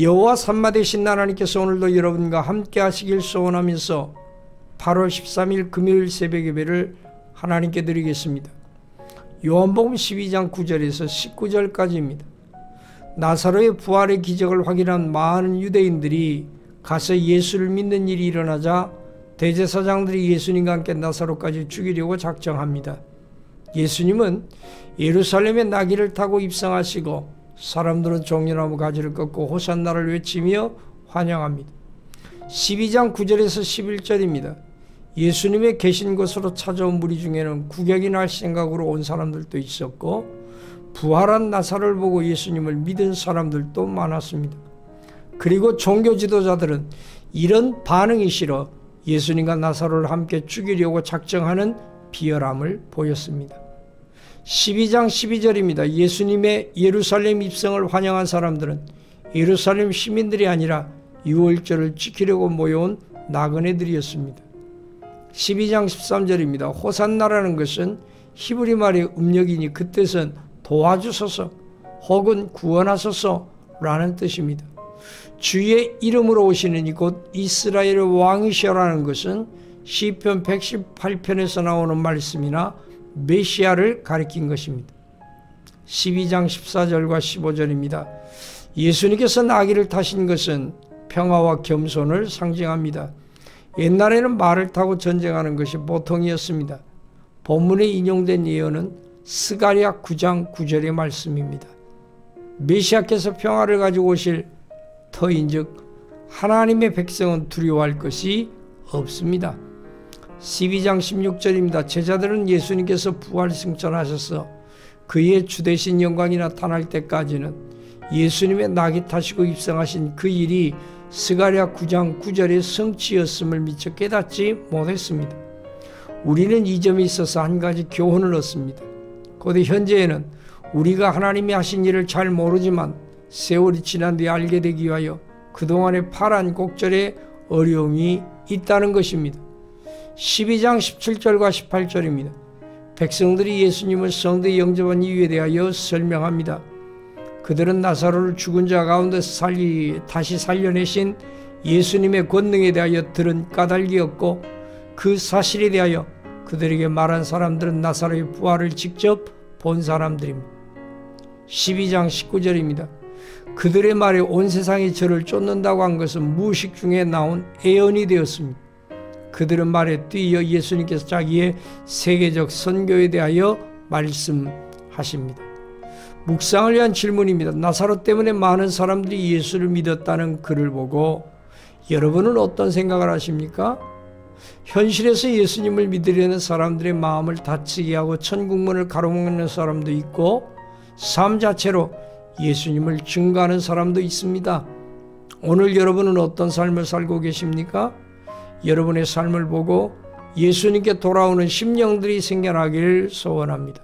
여호와 삼마 되신 하나님께서 오늘도 여러분과 함께 하시길 소원하면서 8월 13일 금요일 새벽 예배를 하나님께 드리겠습니다. 요한복음 12장 9절에서 19절까지입니다. 나사로의 부활의 기적을 확인한 많은 유대인들이 가서 예수를 믿는 일이 일어나자 대제사장들이 예수님과 함께 나사로까지 죽이려고 작정합니다. 예수님은 예루살렘에 나귀를 타고 입성하시고 사람들은 종려나무 가지를 꺾고 호산나를 외치며 환영합니다. 12장 9절에서 11절입니다. 예수님의 계신 곳으로 찾아온 무리 중에는 구경이나 할 생각으로 온 사람들도 있었고 부활한 나사로를 보고 예수님을 믿은 사람들도 많았습니다. 그리고 종교 지도자들은 이런 반응이 싫어 예수님과 나사로를 함께 죽이려고 작정하는 비열함을 보였습니다. 12장 12절입니다. 예수님의 예루살렘 입성을 환영한 사람들은 예루살렘 시민들이 아니라 유월절을 지키려고 모여온 나그네들이었습니다. 12장 13절입니다. 호산나라는 것은 히브리 말의 음력이니 그 뜻은 도와주소서 혹은 구원하소서 라는 뜻입니다. 주의 이름으로 오시는 이곳 이스라엘의 왕이시라는 것은 시편 118편에서 나오는 말씀이나 메시아를 가리킨 것입니다. 12장 14절과 15절입니다. 예수님께서 나귀를 타신 것은 평화와 겸손을 상징합니다. 옛날에는 말을 타고 전쟁하는 것이 보통이었습니다. 본문에 인용된 예언은 스가랴 9장 9절의 말씀입니다. 메시아께서 평화를 가지고 오실 터인즉 하나님의 백성은 두려워할 것이 없습니다. 12장 16절입니다. 제자들은 예수님께서 부활 승천하셔서 그의 주되신 영광이 나타날 때까지는 예수님의 나귀 타시고 입성하신 그 일이 스가랴 9장 9절의 성취였음을 미처 깨닫지 못했습니다. 우리는 이 점에 있어서 한 가지 교훈을 얻습니다. 곧 현재에는 우리가 하나님이 하신 일을 잘 모르지만 세월이 지난 뒤에 알게 되기 위하여 그동안의 파란 곡절의 어려움이 있다는 것입니다. 12장 17절과 18절입니다. 백성들이 예수님을 성도에 영접한 이유에 대하여 설명합니다. 그들은 나사로를 죽은 자 가운데서 다시 살려내신 예수님의 권능에 대하여 들은 까닭이었고 그 사실에 대하여 그들에게 말한 사람들은 나사로의 부활을 직접 본 사람들입니다. 12장 19절입니다. 그들의 말에 온 세상이 저를 쫓는다고 한 것은 무의식 중에 나온 애언이 되었습니다. 그들은 말에 뛰어 예수님께서 자기의 세계적 선교에 대하여 말씀하십니다. 묵상을 위한 질문입니다. 나사로 때문에 많은 사람들이 예수를 믿었다는 글을 보고 여러분은 어떤 생각을 하십니까? 현실에서 예수님을 믿으려는 사람들의 마음을 다치게 하고 천국문을 가로막는 사람도 있고 삶 자체로 예수님을 증거하는 사람도 있습니다. 오늘 여러분은 어떤 삶을 살고 계십니까? 여러분의 삶을 보고 예수님께 돌아오는 심령들이 생겨나기를 소원합니다.